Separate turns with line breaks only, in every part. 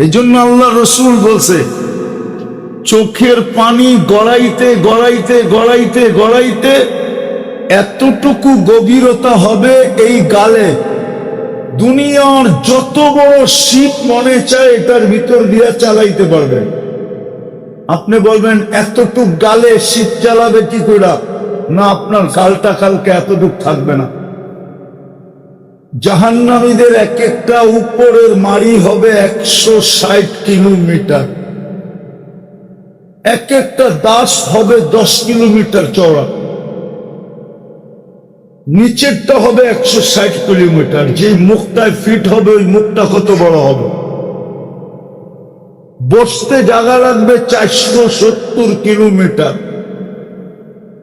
এই জন্য আল্লাহ রসুল বলছে, চোখের পানি গড়াইতে গড়াইতে গড়াইতে গড়াইতে এতটুকু গভীরতা হবে এই গালে, দুনিয়ার যত বড় শিপ মনে চায় এটার ভিতর দিয়ে চালাইতে পারবে। আপনি বলবেন এতটুকু গালে শিপ চালাবে কি করে? না, আপনার গালটা কালকে এতটুক থাকবে না। জাহান্নামীদের এক একটা উপরের মাড়ি হবে 160 কিলোমিটার, এক একটা দাস হবে 10 কিলোমিটার চওড়া, নিচেরটা হবে 160 কিলোমিটার। যে মুখটায় ফিট হবে ওই মুখটা কত বড় হবে? বসতে জায়গা লাগবে 470 কিলোমিটার।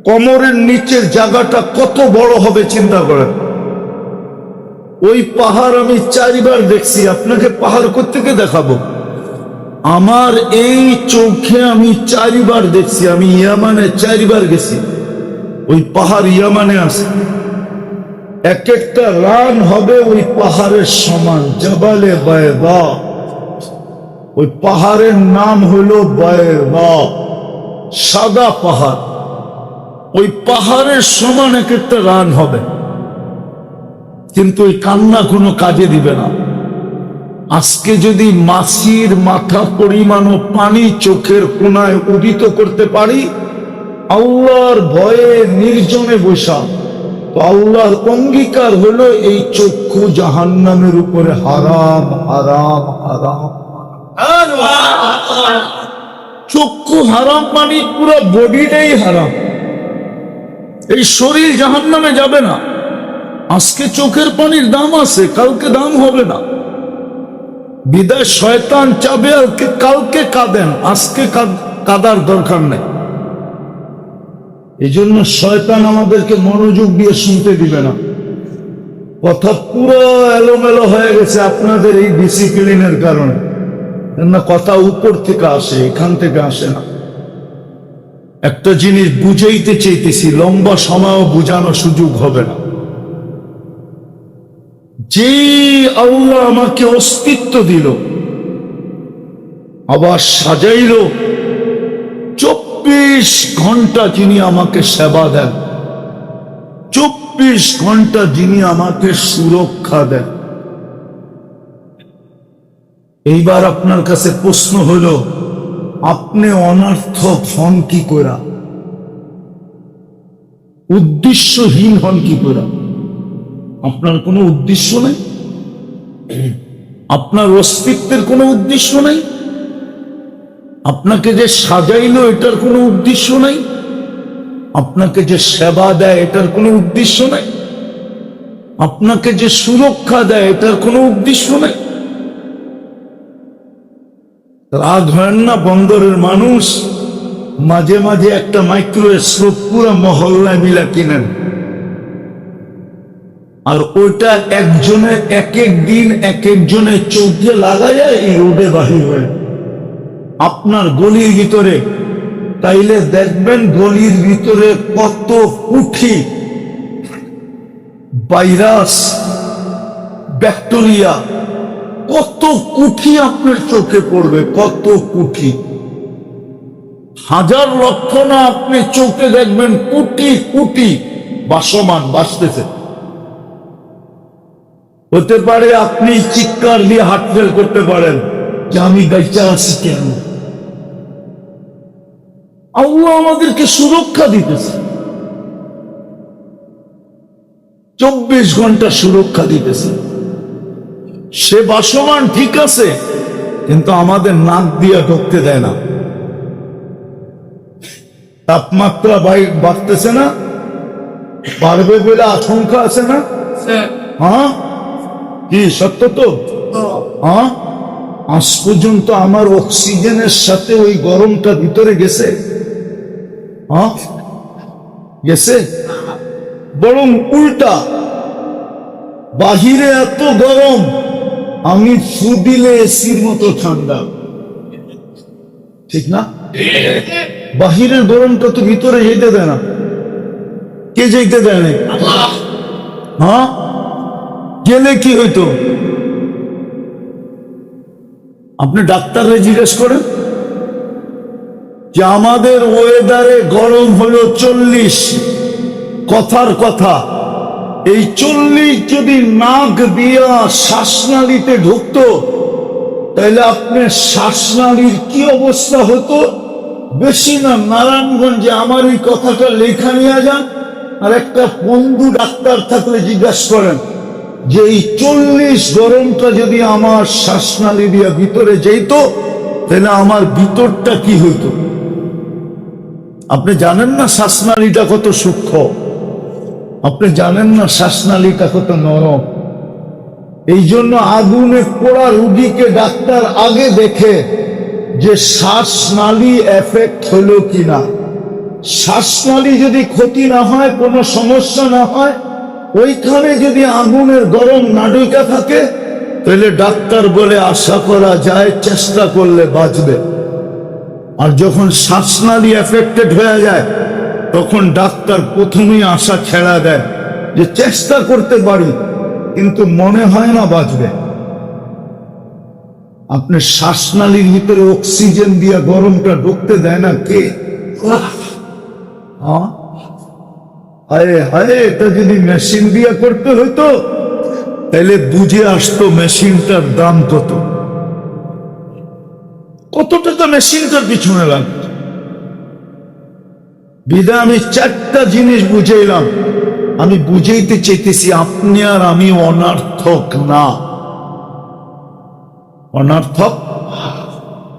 কোমরের নিচের জায়গাটা কত বড় হবে চিন্তা করেন। ওই পাহাড় আমি 4 বার দেখছি, আপনাকে পাহাড় কোত্থেকে দেখাবো? আমার এই চোখে আমি 4 বার দেখছি। আমি ইয়ামানে 4 বার গেছি, ওই পাহাড় ইয়ামানে আছে। এক একটা রান হবে ওই পাহাড়ের সমান, জবালে বায়দা। ওই পাহাড়ের নাম হলো বায়দা, সাদা পাহাড়। ওই পাহাড়ের সমান এক একটা রান হবে, কিন্তু ওই কান্না কোনো কাজে দিবে না। আজকে যদি মাছির মাথা পরিমাণও পানি চোখের কোনায় উদিত করতে পারি, আল্লাহর ভয়ে নির্জনে বসা, তো আল্লাহর অঙ্গীকার হলো এই চক্ষু জাহান্নামের উপরে হারাম হারাম হারাম। চক্ষু হারাম মানে পুরো বডিটাই হারাম। এই শরীর জাহান্নামে যাবে না। আজকে চোখের পানির দাম আছে, কালকে দাম হবে না। বিদায় শয়তান চাবে কালকে কাঁদেন, আজকে কাঁদার দরকার নেই। এই জন্য শয়তান আমাদেরকে মনোযোগ দিয়ে শুনতে দিবে না। কথা পুরো এলোমেলো হয়ে গেছে আপনাদের এই ডিসিপ্লিনের কারণে। না, কথা উপর থেকে আসে, এখান থেকে আসে না। একটা জিনিস বুঝাইতে চাইতেছি, লম্বা সময়ও বুঝানোর সুযোগ হবে না। যে আল্লাহ আমাকে অস্তিত্ব দিল, আবার সাজাইল, 24 ঘন্টা যিনি আমাকে সেবা দেন, 24 ঘন্টা যিনি আমাকে সুরক্ষা দেন। এইবার আপনার কাছে প্রশ্ন হলো, আপনি অনর্থক হন কি করে? উদ্দেশ্যহীন হন কি করে? আপনার কোনো উদ্দেশ্য নেই, আপনার অস্তিত্বের কোনো উদ্দেশ্য নেই। আপনাকে যে সাজাইলো এটার কোনো উদ্দেশ্য নেই, আপনাকে যে সেবা দেয় এটার কোনো উদ্দেশ্য নেই, আপনাকে যে সুরক্ষা দেয় এটার কোনো উদ্দেশ্য নেই। রাগ হয় না? বন্দরের মানুষ মাঝে মাঝে একটা মাইক্রোস্কোপ পুরো মহল্লায় মিলা কিনেন, আর ওইটা একজনে এক এক দিন এক একজনের চোখে লাগায় এই রোডে বাহির হয় আপনার গলির ভিতরে। তাইলে দেখবেন গলির ভিতরে কত কোটি ভাইরাস, ব্যাকটেরিয়া, কত কোটি আপনার চোখে পড়বে, কত কোটি। হাজার লক্ষ না, আপনি চোখে দেখবেন কোটি কোটি বাসমান বাসতেছে। হতে পারে আপনি চিৎকার দিয়ে হার্ট ফেল করতে পারেন যে আমি বেঁচে আছি কেন? আল্লাহ আমাদেরকে সুরক্ষা দিতেছে, 24 ঘন্টা সুরক্ষা দিতেছে। সে বাসমান ঠিক আছে, কিন্তু আমাদের নাক দিয়ে ঢুকতে দেয় না। তাপমাত্রা বাড়তেছে না, বাড়বে বলে আশঙ্কা আছে না? হ্যাঁ, কি সত্য তো? হ্যাঁ, আজ পর্যন্ত আমার অক্সিজেনের সাথে ওই গরমটা ভিতরে গেছে? হ্যাঁ, গেছে? বরং উল্টা, বাহিরে এত গরম, আমি ফু দিলে এসির মতো ঠান্ডা। ঠিক না? বাহিরের গরমটা তো ভিতরে যেতে দেয় না। কে যেতে দেয় না? হ্যাঁ, গেলে কি হইতো? আপনি ডাক্তাররে জিজ্ঞেস করেন যে আমাদের ওয়েদারে গরম হলো 40, কথার কথা, এই 40 যদি নাক দিয়া শ্বাসনালীতে ঢুকতো তাহলে আপনার শ্বাসনালীর কি অবস্থা হতো? বেশি না, নারায়ণগঞ্জে আমার এই কথাটা লেখা নিয়ে যান, আর একটা বন্ধু ডাক্তার থাকলে জিজ্ঞাসা করেন যে এই 40 গরমটা যদি আমার শ্বাসনালী দিয়া ভিতরে যেত তাহলে আমার ভিতরটা কি হইতো? আপনি জানেন না শ্বাসনালীটা কত সূক্ষ্ম, আপনি জানেন না শ্বাসনালীটা কত নরম। এই জন্য আগুনে পোড়া রুগীকে ডাক্তার আগে দেখে যে শ্বাসনালী এফেক্ট হলো কিনা। শ্বাসনালী যদি ক্ষতি না হয়, কোনো সমস্যা না হয়, ওইখানে যদি আগুনের গরম না ঢুকে থাকে তাহলে ডাক্তার বলে আশা করা যায় চেষ্টা করলে বাঁচবে। আর যখন শ্বাসনালী এফেক্টেড হয়ে যায় তখন ডাক্তার প্রথমেই আশা ছেড়া দেয় যে চেষ্টা করতে পারি কিন্তু মনে হয় না বাঁচবে। আপনি শ্বাসনালীর ভিতরে অক্সিজেন দিয়ে গরমটা ঢুকতে দেয় না কে? হায় হায়, এটা যদি মেশিন দিয়ে করতে হইতো তাহলে বুঝে আসতো মেশিনটার দাম কত, কত টাকা মেশিনটার পিছনে লাগতো। বিদা আমি 4টা জিনিস বুঝাইলাম, আমি বুঝাইতে চাইতেছি আপনি আর আমি অনার্থক না। অনার্থক?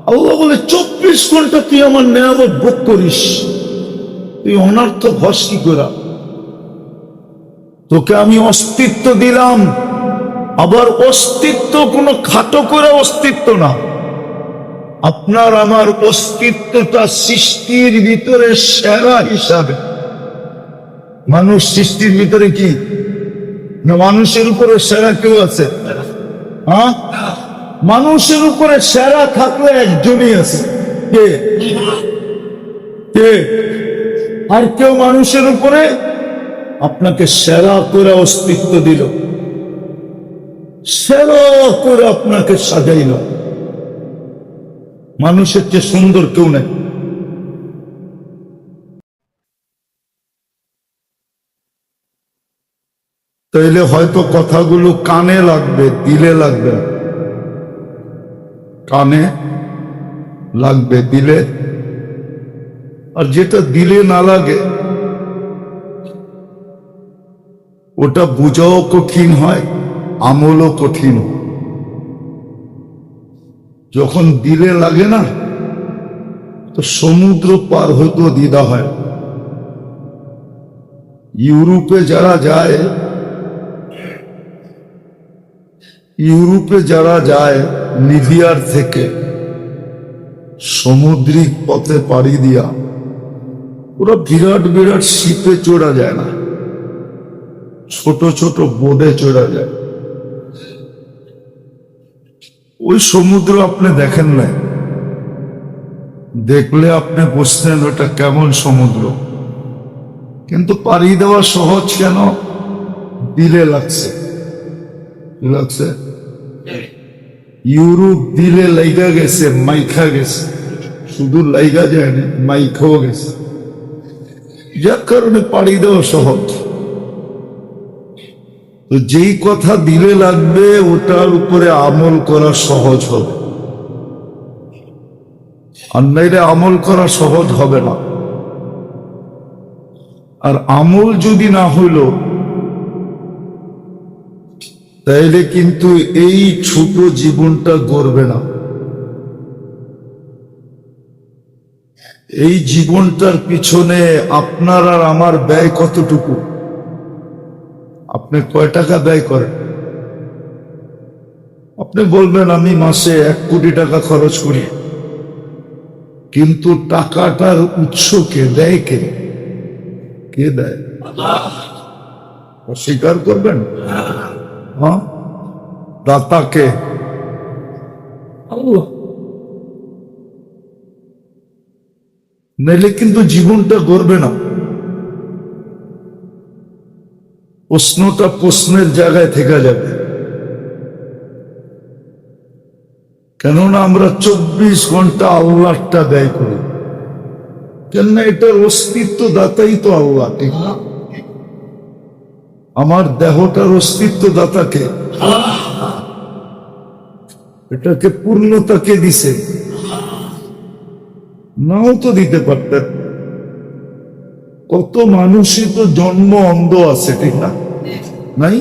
আল্লাহ বলে 24 ঘন্টা তুই আমার নেয়ামত ভোগ করিস, তুই অনার্থক হস কি করে? তোকে আমি অস্তিত্ব দিলাম, আবার অস্তিত্ব কোনো খাটো করে অস্তিত্ব না। আপনার আমার অস্তিত্বটা সৃষ্টির ভিতরে সেরা হিসাবে। মানুষ সৃষ্টির ভিতরে কি না? মানুষের উপরে সেরা কেউ আছে? হ্যাঁ, মানুষের উপরে সেরা থাকলে একজনই আছে। কে? কে? আর কেউ মানুষের উপরে আপনাকে সেরা করে অস্তিত্ব দিল, সেরা করে আপনাকে সাজাইল। মানুষের চেয়ে সুন্দর কেউ নেই। তাইলে হয়তো কথাগুলো কানে লাগবে, দিলে লাগবে না। কানে লাগবে, দিলে। আর যেটা দিলে না লাগে ওটা বুঝাও কঠিন হয়, আমলও কঠিন। যখন দিলে লাগে না তো সমুদ্র পার হইতেও দ্বিধা হয়। ইউরোপে যারা যায়, ইউরোপে যারা যায় লিবিয়ার থেকে সমুদ্রিক পথে পাড়ি দিয়া, ওরা বিরাট বিরাট শিপে চড়া যায় না, ছোট ছোট বোটে চড়া যায়। ওই সমুদ্র আপনি দেখেন না, দেখলে আপনি বুঝতেন ওটা কেমন সমুদ্র। কিন্তু পাড়ি দেওয়া সহজ কেন? দিলে লাগছে। লাগছে ইউরোপ দিলে লাইগা গেছে, মাইখা গেছে। শুধু লাইগা যায়নি, মাইখাও গেছে, যার কারণে পাড়ি দেওয়া সহজ। তো যেই কথা দিলে লাগবে ওটার উপরে আমল করা সহজ হবে, আর নাইলে আমল করা সহজ হবে না। আর আমল যদি না হইল তাইলে কিন্তু এই ছোট জীবনটা গড়বে না। এই জীবনটার পিছনে আপনার আর আমার ব্যয় কতটুকু? আপনি কয় টাকা ব্যয় করেন? আপনি বলবেন আমি মাসে 1 কোটি টাকা খরচ করি, কিন্তু টাকাটার উৎস কে দেয়? কে কে দেয়? অস্বীকার করবেন? হ্যাঁ, দাতা কে? আল্লাহ। নাইলে কিন্তু জীবনটা গড়বে না। প্রশ্নটা প্রশ্নের জায়গায় থেকে যাবে। কেননা আমরা 24 ঘন্টা আল্লাহটা ব্যয় করি, কেননা এটার অস্তিত্ব দাতাই তো আল্লাহ, ঠিক না? আমার দেহটার অস্তিত্ব দাতাকে, এটাকে পূর্ণতাকে দিছে, নাও তো দিতে পারতেন। কত মানুষই তো জন্ম অন্ধ আছে, ঠিক না? নাই?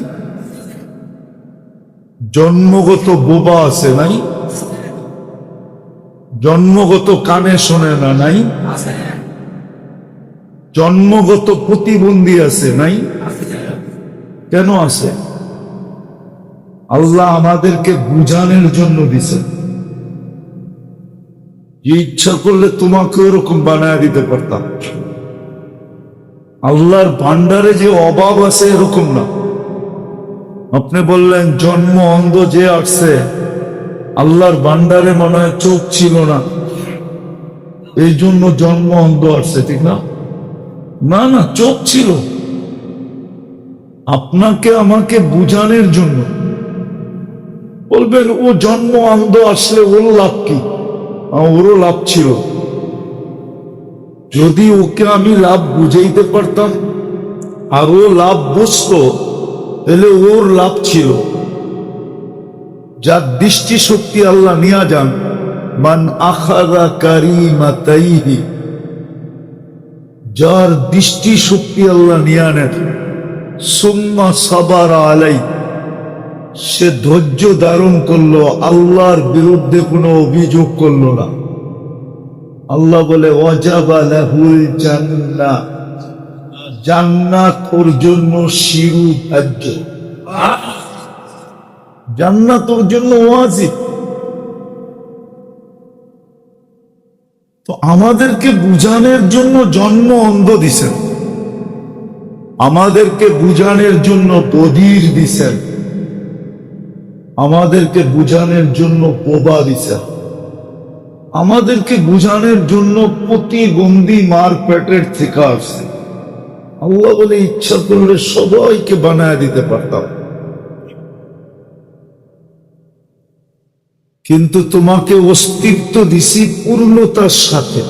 জন্মগত বোবা আছে, নাই? জন্মগত কানে শোনে না, নাই? জন্মগত প্রতিবন্ধী আছে, নাই? কেন আছে? আল্লাহ আমাদেরকে বুঝানোর জন্য দিছে। যে ইচ্ছা করলে তোমাকে ওরকম বানায় দিতে পারতাম। আল্লাহর ভান্ডারে যে অভাব আছে এরকম না। আপনি বললেন জন্ম অন্ধ যে আসছে, আল্লাহর ভান্ডারে মনে হয় চোখ ছিল না, এই জন্য জন্ম অন্ধ আসছে, ঠিক না? না না, চোখ ছিল আপনাকে আমাকে বুঝানোর জন্য। বলবেন ও জন্ম অন্ধ আসলে ওর লাভ কি? ওরও লাভ ছিল। যদি ওকে আমি লাভ বুঝাইতে পারতাম আর ও লাভ বুঝতো, তাহলে ওর লাভ ছিল। যার দৃষ্টি শক্তি আল্লাহ নিয়া যান, মান আখাযা কারিমাতাইহি, যার দৃষ্টি শক্তি আল্লাহ নিয়া নেন, সুম্মা সাবারা আলাই, সে ধৈর্য ধারণ করলো, আল্লাহর বিরুদ্ধে কোনো অভিযোগ করলো না। আল্লাহ বলে ওয়াজাবা লাহুল জান্নাহ, জান্নাত ওর জন্য শিরু ধার্য, জান্নাত ওর জন্য ওয়াজিব। তো আমাদেরকে বুঝানোর জন্য জন্ম অন্ধ দিছেন, আমাদেরকে বুঝানোর জন্য বধির দিছেন, আমাদেরকে বুঝানোর জন্য বোবা দিছেন, আমাদেরকে বুঝানোর জন্য প্রতিবন্ধী মার পেটের থেকে আসছে। আল্লাহ বলে ইচ্ছা করলে সবাইকে বানায় দিতে পারতাম, কিন্তু তোমাকে অস্তিত্ব দিছি পূর্ণতার সাথে।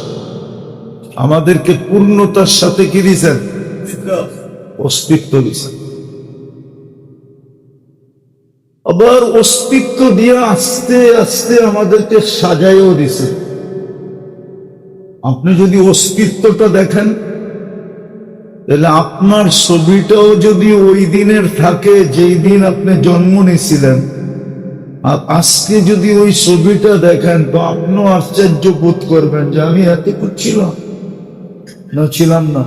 আমাদেরকে পূর্ণতার সাথে কি দিছেন? অস্তিত্ব দিছেন। আবার অস্তিত্ব দিয়ে আস্তে আস্তে আমাদেরকে সাজাইও দিছে। আপনি যদি অস্তিত্বটা দেখেন, তাহলে আপনার ছবিটাও যদি ওই দিনের থাকে যেই দিন আপনি জন্ম নিয়েছিলেন, আর আজকে যদি ওই ছবিটা দেখেন, তো আপনিও আশ্চর্য বোধ করবেন যে আমি এত করছিলাম না, ছিলাম না,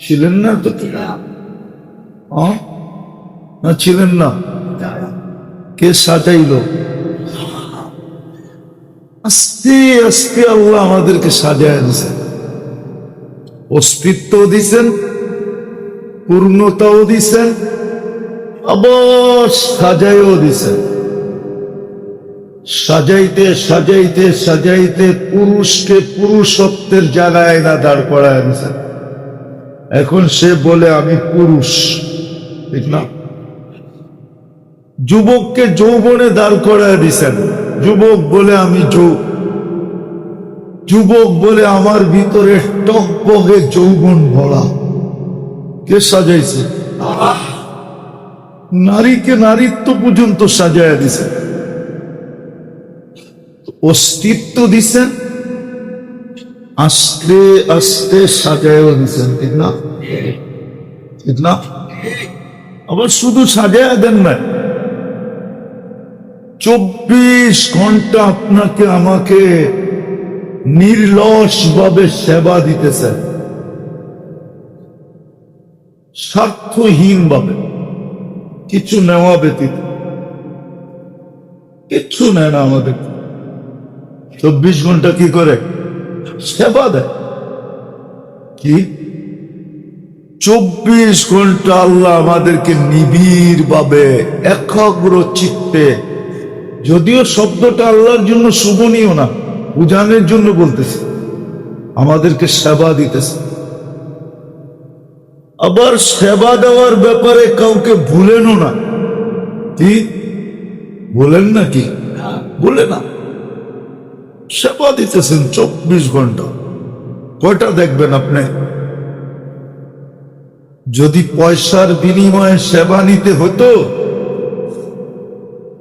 ছিলেন না তো, না ছিলেন না, কে সাজাইল? আস্তে আস্তে আল্লাহ আমাদেরকে সাজায় দিয়েছেন, অস্তিত্ব দিছেন, পূর্ণতাও দিছেন, আবার সাজাইও দিছেন। সাজাইতে সাজাইতে সাজাইতে পুরুষকে পুরুষত্বের জায়গায় না দাঁড় করায় দিয়েছেন। এখন সে বলে আমি পুরুষ, ঠিক না? যুবককে যৌবনে দাঁড় করায় দিয়েছেন, যুবক বলে আমি যুবক বলে আমার ভিতরে টকবগে যৌবন ভরা। কে সাজাইছে? নারীকে নারীত্ব পর্যন্ত সাজায় দিছেন, অস্তিত্ব দিছেন, আস্তে আস্তে সাজায়ও দিছেন, ঠিক না? ঠিক না? আবার শুধু সাজায় দেন না, 24 ঘন্টা আপনাকে আমাকে নির্লস ভাবে সেবা দিতেছেন, স্বার্থহীন ভাবে, কিছু নেওয়া ব্যতীত। কিচ্ছু নেয় না আমাদের। 24 ঘন্টা কি করে সেবা দেয়? কি 24 ঘন্টা আল্লাহ আমাদেরকে নিবিড় ভাবে একাগ্র চিত্তে, যদিও শব্দটা আল্লাহর জন্য শুভনীয় না, বুঝানোর জন্য বলতেছে, আমাদেরকে সেবা দিতেছে। আবার সেবা দেওয়ার ব্যাপারে কাউকে ভুলেনও না। কি বলেন নাকি? বলে না, সেবা দিতেছেন 24 ঘন্টা, কয়টা দেখবেন আপনি? যদি পয়সার বিনিময়ে সেবা নিতে হতো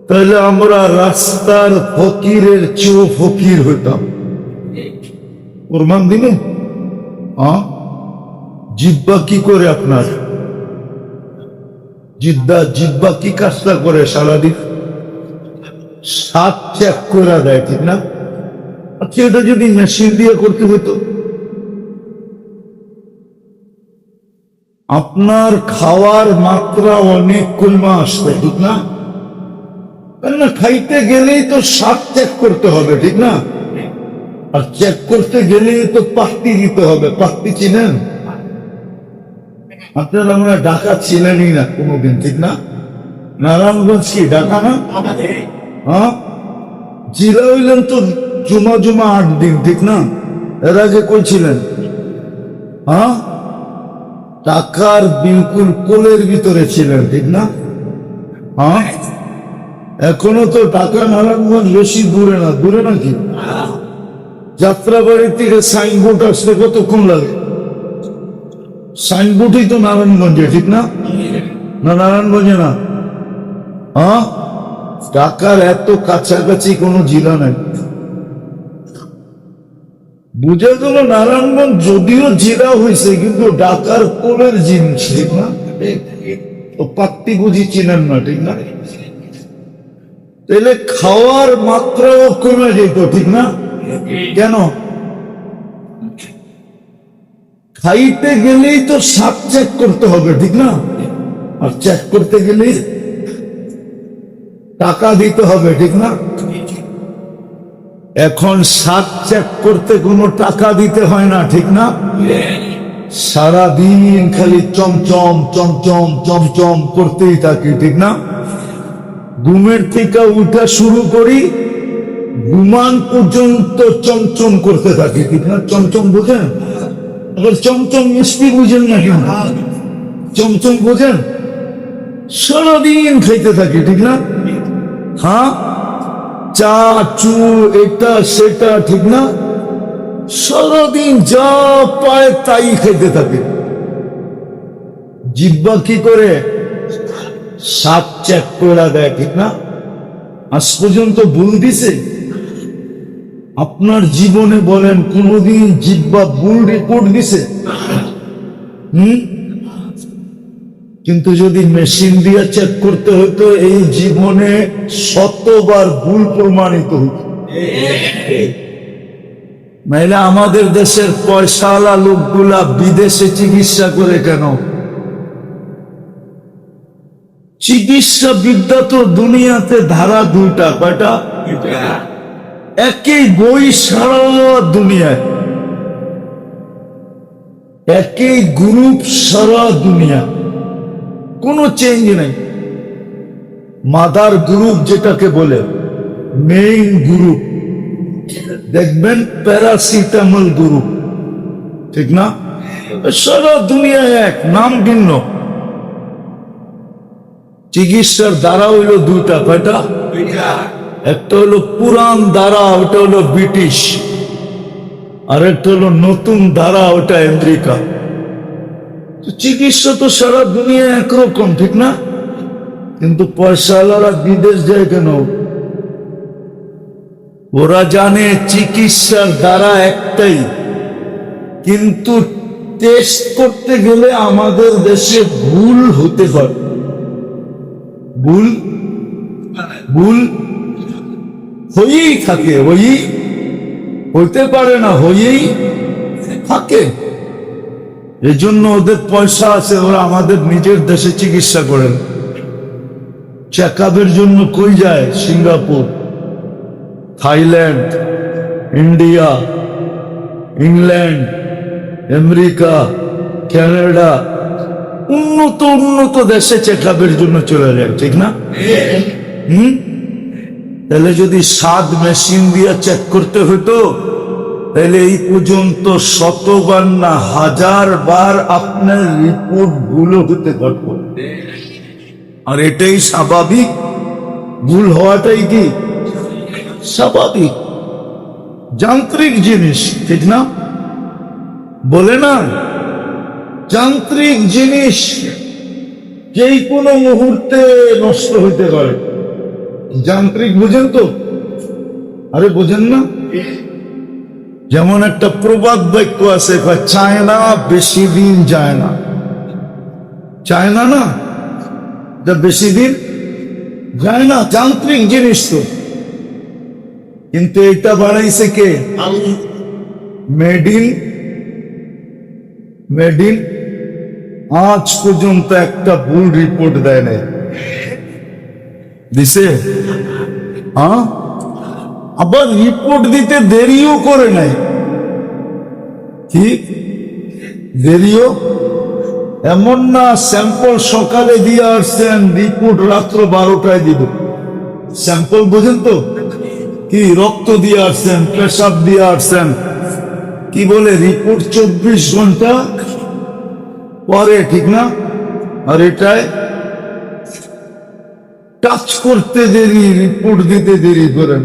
তাহলে আমরা রাস্তার ফকিরের চেয়েও ফকির হইতাম। প্রমাণ দিনে জিব্বা কি করে আপনার? জিব্বা কি কাজটা করে সারাদিন? স্বাদ চেক করে দেয়, ঠিক না? আচ্ছা, এটা যদি মেশিন দিয়ে করতে হতো, আপনার খাওয়ার মাত্রা অনেক কমে আসবে, ঠিক না? কেননা খাইতে গেলেই তো স্বাদ চেক করতে হবে, ঠিক না? আর চেক করতে গেলেই তো পাত্তি দিতে হবে। পাত্তি চিনেন আপনারা? আমরা ঢাকা ছিলেনই না কোনোদিন, ঠিক না? নারায়ণগঞ্জ কি ঢাকা না? হ্যাঁ, জিলা হইলেন তো জুমা 8 দিন, ঠিক না? এর আগে কই ছিলেন? হ্যাঁ, টাকার বিলকুল কোলের ভিতরে ছিলেন, ঠিক না? হ্যাঁ, এখনো তো ঢাকা নারায়ণগঞ্জ বেশি দূরে না। দূরে নাকি? যাত্রাবাড়ি থেকে সাইনবোর্ড আসতে কতক্ষণ লাগে? সাইনবোর্ডই তো নারায়ণগঞ্জে, ঠিক না? না, নারায়ণগঞ্জে না। হ্যাঁ, ঢাকার এত কাছাকাছি কোনো জেলা নাই। বুঝে গেল নারায়ণগঞ্জ যদিও জেলা হয়েছে, কিন্তু ঢাকার কোলের জিনিস, ঠিক না? তো পাত্তি বুঝি চিনেন না, ঠিক না? তাহলে খাওয়ার মাত্রাও কমে যেত, ঠিক না? কেন? খাইতে গেলেই তো স্বাদ চেক করতে হবে, ঠিক না? আর চেক করতে গেলেই টাকা দিতে হবে, ঠিক না? এখন স্বাদ চেক করতে কোনো টাকা দিতে হয় না, ঠিক না? সারাদিন খালি চমচম চমচম চমচম করতেই থাকি, ঠিক না? ঘুমের থেকে উঠা শুরু করি, ঘুমান পর্যন্ত চমচম করতে থাকি, ঠিক না? চমচম বোঝেন? আবার চমচম মিষ্টি বুঝেন না কেন? চমচম বোঝেন? সারাদিন খাইতে থাকি, ঠিক না? হ্যাঁ, চা চু এটা সেটা, ঠিক না? সারাদিন যা পায় তাই খাইতে থাকে। জিব্বা কি করে? স্বাদ চেক করে দেয়, ঠিক না? আজ পর্যন্ত ভুল দিছে? আপনার জীবনে বলেন কোনদিন জিব্বা ভুল রিপোর্ট দিছে? কিন্তু যদি মেশিন দিয়ে চেক করতে হতো, এই জীবনে 100বার ভুল প্রমাণিত হতো। নাইলে আমাদের দেশের পয়সাওয়ালা লোকগুলা বিদেশে চিকিৎসা করে কেন? চিকিৎসা বিদ্যা তো দুনিয়াতে ধারা 2টা। কয়টা? একই বই সারা দুনিয়ায়, একই গ্রুপ সারা দুনিয়া, কোনো চেঞ্জ নেই। মাদার গ্রুপ যেটাকে বলে, মেইন গ্রুপ দেখবেন প্যারাসিটামল গ্রুপ, ঠিক না? সারা দুনিয়ায় এক, নাম ভিন্ন। চিকিৎসার দ্বারা হইল 2টা। কয়টা? একটা হলো পুরান ধারা, ওটা হলো ব্রিটিশ, আর একটা হলো নতুন ধারা, ওটা আমেরিকা। চিকিৎসা তো সারা দুনিয়া একরকম, ঠিক না? কিন্তু পয়সাওয়ালারা বিদেশ যায় কেন? ওরা জানে চিকিৎসার দ্বারা একটাই, কিন্তু টেস্ট করতে গেলে আমাদের দেশে ভুল হতে পারে। ভুল ভুল হয়েই থাকে, হইতে পারে না, হয়েই থাকে। এই জন্য ওদের পয়সা আছে, ওরা আমাদের নিজের দেশে চিকিৎসা করেন। চেক আপের জন্য কই যায়? Singapore, Thailand, India, England, America, Canada, উন্নত দেশে চেক আপের জন্য চলে যায়, ঠিক না? তাহলে যদি 7 মেশিন দিয়ে চেক করতে হতো, তাহলে এই পর্যন্ত 100বার না 1000 বার আপনার রিপোর্ট ভুল হতে পারত। আর এটাই স্বাভাবিক, ভুল হওয়াটাই কি স্বাভাবিক যান্ত্রিক জিনিস, ঠিক না? বলে না, যান্ত্রিক জিনিস যেই কোনো মুহূর্তে নষ্ট হইতে পারে। যান্ত্রিক বুঝেন তো? আরে বোঝেন না? যেমন একটা প্রবাদ বাক্য আছে, চায় না বেশি দিন যায় না। চায় না, না যা বেশি দিন যায় না, যান্ত্রিক জিনিস তো। কিন্তু এটা বানাইছে কে? মেড ইন আজ পর্যন্ত একটা ভুল রিপোর্ট দেয় নাই। দিছে? হ্যাঁ, আবার রিপোর্ট দিতে দেরিও করে নাই। ঠিক, দেরিও এমন না স্যাম্পল সকালে দিয়ে আসছেন, রিপোর্ট রাত্র 12টায় দিব। স্যাম্পল বোঝেন তো? কি রক্ত দিয়ে আসছেন, পেশাব দিয়ে আসছেন, কি বলে রিপোর্ট 24 ঘন্টা পরে, ঠিক না? আর এটায় টাচ করতে দেরি, রিপোর্ট দিতে দেরি করেন।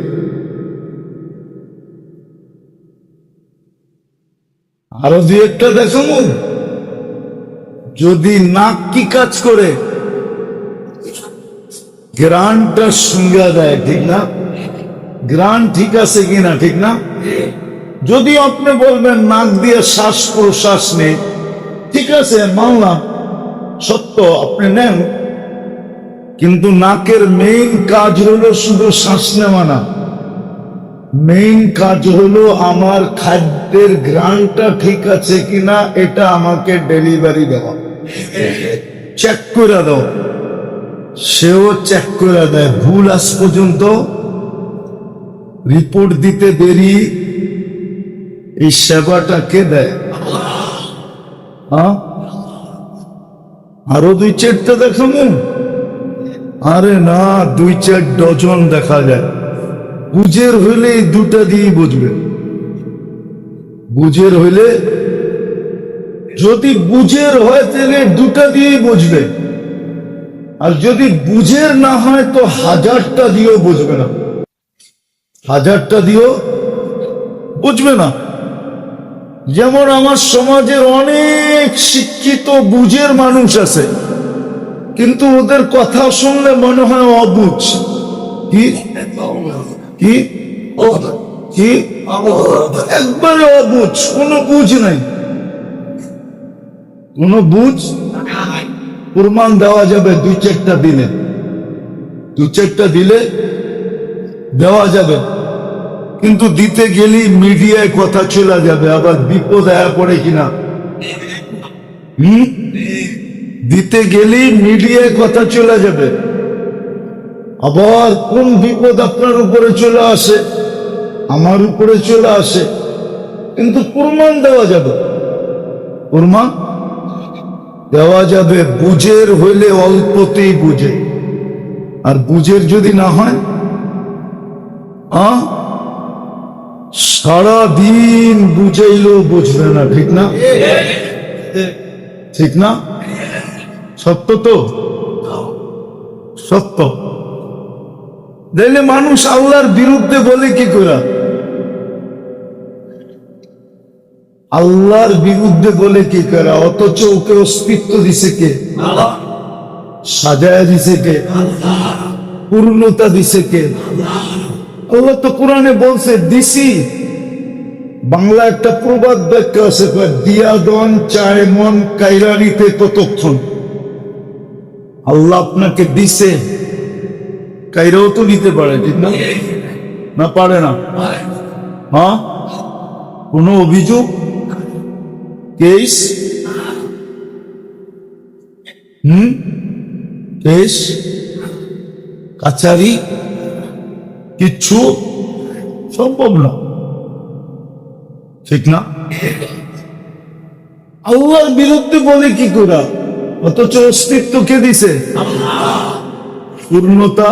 আরো দুই একটা দেখাবো। যদি নাক কি কাজ করে, গ্রানটা সঙ্গে দেয়, ঠিক না? গ্রান ঠিক আছে কিনা, ঠিক না? যদি আপনি বলবেন নাক দিয়ে শ্বাস প্রশ্বাস নেই, ঠিক আছে মানলাম, সত্য আপনি নেন, কিন্তু নাকের মেইন কাজ হলো শুধু শ্বাস নেওয়া না, মেইন কাজ হলো আমার খাদ্যের ঘ্রাণটা ঠিক আছে কিনা এটা আমাকে ডেলিভারি দেওয়া, চেক করে দাও। সেও চেক করে দেয়। ভুল আজ পর্যন্ত রিপোর্ট দিতে দেরি, এই সেবাটা কে দেয়? আরো 2-4টা দেখাবো। আরে না, 2-4 ডজন দেখা যায়। বুঝের হইলে এই দুটা দিয়ে বুঝবে। বুঝের হইলে, যদি বুঝের হয় তাহলে দুটা দিয়ে বুঝবে, আর যদি বুঝের না হয় তো 1000টা দিয়েও বুঝবে না। 1000টা দিয়েও বুঝবে না। যেমন আমার সমাজের অনেক শিক্ষিত বুঝের মানুষ আছে, কিন্তু ওদের কথা শুনলে মনে হয় অবুঝ। কি কি কি একবারে অবুঝ, কোনো বুঝ নাই, কোনো বুঝ। প্রমাণ দেওয়া যাবে 2-4টা দিলে, 2-4টা দিলে দেওয়া যাবে, কিন্তু দিতে গেলেই মিডিয়ায় কথা চলে যাবে, আবার বিপদ আয়া পড়ে কিনা। দিতে গেলেই মিডিয়ায় কথা চলে যাবে, আবার কোন বিপদ আপনার উপরে চলে আসে, আমার উপরে চলে আসে, কিন্তু প্রমাণ দেওয়া যাবে, প্রমাণ দেওয়া যাবে। বুঝের হইলে অল্পতেই বুঝে, আর বুঝের যদি না হয় সারাদিন বুঝাইলেও বুঝবে না, ঠিক না? ঠিক না? সত্য তো, সত্য। দেখলে মানুষ আল্লাহর বিরুদ্ধে বলে কি করে? আল্লাহর বিরুদ্ধে বলে কি করে? অথচ ওকে অস্তিত্ব দিছে কে? সাজায়া দিছে কে? পূর্ণতা দিছে কে? আল্লাহ তো কোরআনে বলছে দিছি। বাংলা একটা প্রবাদ বাক্য আছে, দিয়া দন চায় মন কাইরা নিতে ততক্ষণ। আল্লাহ আপনাকে দিছে, কাইরাও তো নিতে পারে, ঠিক না? না পারে না? হ্যাঁ, কোন অভিযোগ, কেস, কেস কাছারি কিচ্ছু সম্ভব না, ঠিক না? আল্লাহর বিরুদ্ধে বলে কি করে? অথচ অস্তিত্ব কে দিছে? পূর্ণতা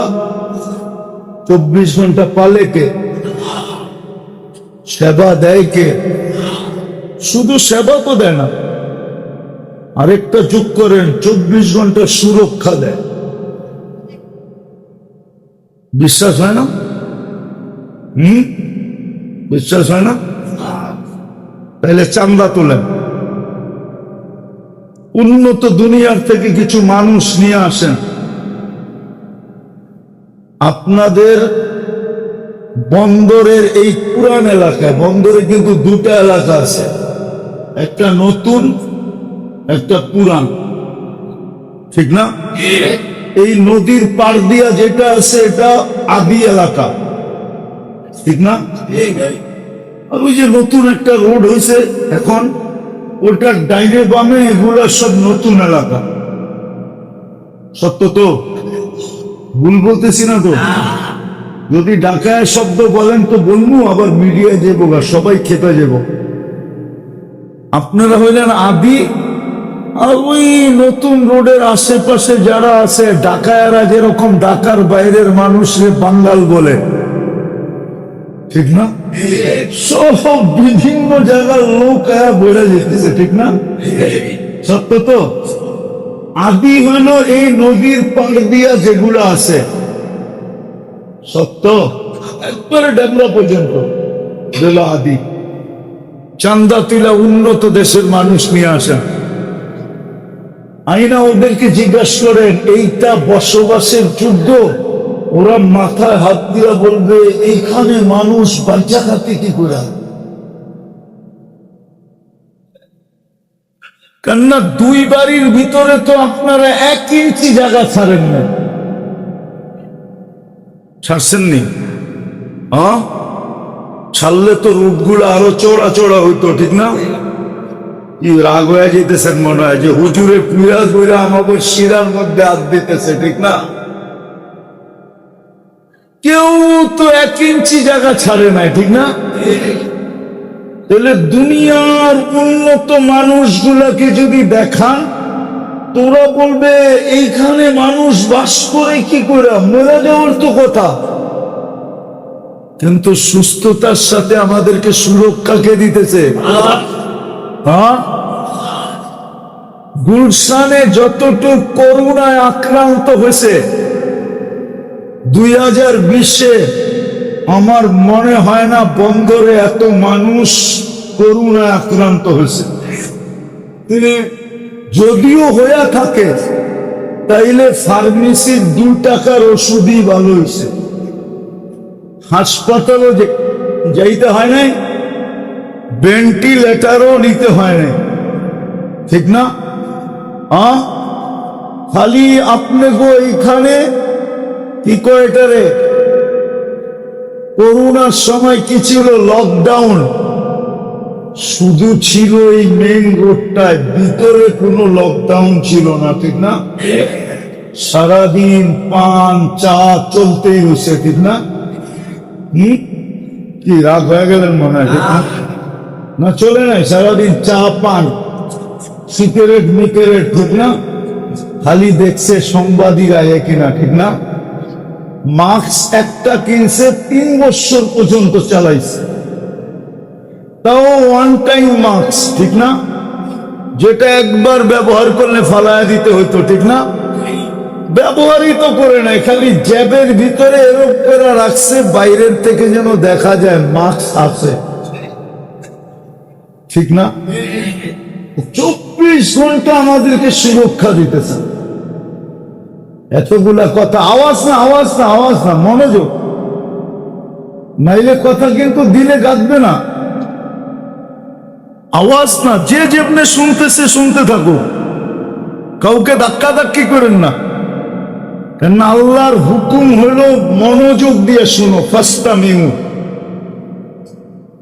24 ঘন্টা পালে কে? সেবা দেয় কে? শুধু সেবা তো দেয় না, আরেকটা যোগ করেন, 24 ঘন্টা সুরক্ষা দেয়। বিশ্বাস হয় না? বিশ্বাস হয় না? তাহলে চান্দা তোলেন, উন্নত দুনিয়ার থেকে কিছু মানুষ নিয়ে আসেন। আপনাদের বন্দরের এই পুরান এলাকায়, বন্দরে কিন্তু দুটা এলাকা আছে, একটা নতুন একটা পুরান, ঠিক না? এই নদীর পার দিয়া যেটা আছে এটা আদি এলাকা, ঠিক না? আর ওই যে নতুন একটা রোড হয়েছে এখন, ওটার ডাইনে বামে এগুলা সব নতুন এলাকা। সত্য তো? ভুল বলতেছি না তো? যদি ঢাকায় শব্দ বলেন তো বলবো, আবার মিডিয়ায় যাবো, সবাই খেপে যাব। আপনারা হইলেন আদি, আর ওই নতুন রোডের আশেপাশে যারা আছে ঢাকায়রা যেরকম ঢাকার বাইরের মানুষরে বাঙ্গাল বলে, ঠিক না? সব বিভিন্ন জায়গার লোক বেড়ে যেতেছে, ঠিক না? সত্য তো? আদি হইল এই নদীর পার দিয়া যেগুলো আছে, সত্য, একবারে ডেমরা পর্যন্ত দিল আদি। চান্দা তুলা উন্নত দেশের মানুষ নিয়ে আসেন, আইনা ওদেরকে জিজ্ঞাসা করেন এইটা বসবাসের যোগ্য, ওরা মাথায় হাত দিয়া বলবে এইখানে মানুষ বাচ্চা খাতে কি করে। কেননা দুই বাড়ির ভিতরে তো আপনারা 1 ইঞ্চি জায়গা ছাড়েন না, ছাড়ছেননি? ছাড়লে তো রূপগুলো আরো চড়া চড়া হইতো, ঠিক না? কি রাগ হয়ে যেতেছেন মনে হয় যে হুজুরে পুরা পুরা আমাকে শিরার মধ্যে হাত দিতেছে, ঠিক না? কেউ তো 1 ইঞ্চি জায়গা ছাড়ে নাই, ঠিক না? তাহলে দুনিয়ার উন্নত মানুষগুলাকে যদি দেখান, তোরা বলবে এইখানে মানুষ বাস করে কি করে, মরে যাওয়ার তো কথা। কিন্তু সুস্থতার সাথে আমাদেরকে সুরক্ষা কে দিতেছে? গুলশানে যতটুকু করোনায় আক্রান্ত হয়েছে 2020-এ, আমার মনে হয় না বন্দরে এত মানুষ করোনায় আক্রান্ত হয়েছে। যদিও হয়ে থাকে তাইলে ফার্মেসির 2 টাকার ওষুধই ভালো হয়েছে, হাসপাতালও যাইতে হয় নাই, ভেন্টিলেটারও নিতে হয় নাই, ঠিক না? খালি আপনি গো এইখানে কি কয় এটারে, করোনার সময় কি ছিল, লকডাউন শুধু ছিল এই মেইন রোডটায়, ভিতরে কোনো লকডাউন ছিল না, ঠিক না? সারাদিন পান চা চলতেই হয়েছে, ঠিক না? কি রাগ হয়ে গেলেন মনে হয়, ঠিক না? চলে নাই, সারাদিন চা পান সিগারেট মিকেরেট, ঠিক না? খালি দেখছে সাংবাদিকরা কিনা, ঠিক না? মাস্ক একটা কিনছে 3 বছর পর্যন্ত চালাইছে, তাও 1 টাইম মাস্ক, ঠিক না? যেটা একবার ব্যবহার করলে ফালায়া দিতে হইতো, ঠিক না? ব্যবহারই তো করে নাই, খালি জ্যাবের ভিতরে এরকম করে রাখছে, বাইরের থেকে যেন দেখা যায় মাস্ক আছে, ঠিক না? 24 ঘন্টা আমাদেরকে সুরক্ষা দিতেছে। এতগুলা কথা, আওয়াজ না আওয়াজ না আওয়াজ না, মনোযোগ, নাইলে কথা কিন্তু দিলে গাঁথবে না। আওয়াজ না, যে যেমনে শুনতেছে শুনতে থাকো, কাউকে ধাক্কা ধাক্কি করেন না, কেন আল্লাহর হুকুম হলো মনোযোগ দিয়ে শুনো। ফাস্তামিউ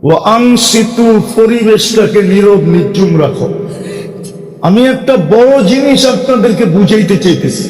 ওয়া আনসিতু, পরিবেশটাকে নীরব নির্জুম রাখো। আমি একটা বড় জিনিস আপনাদেরকে বুঝাইতে চাইতেছি।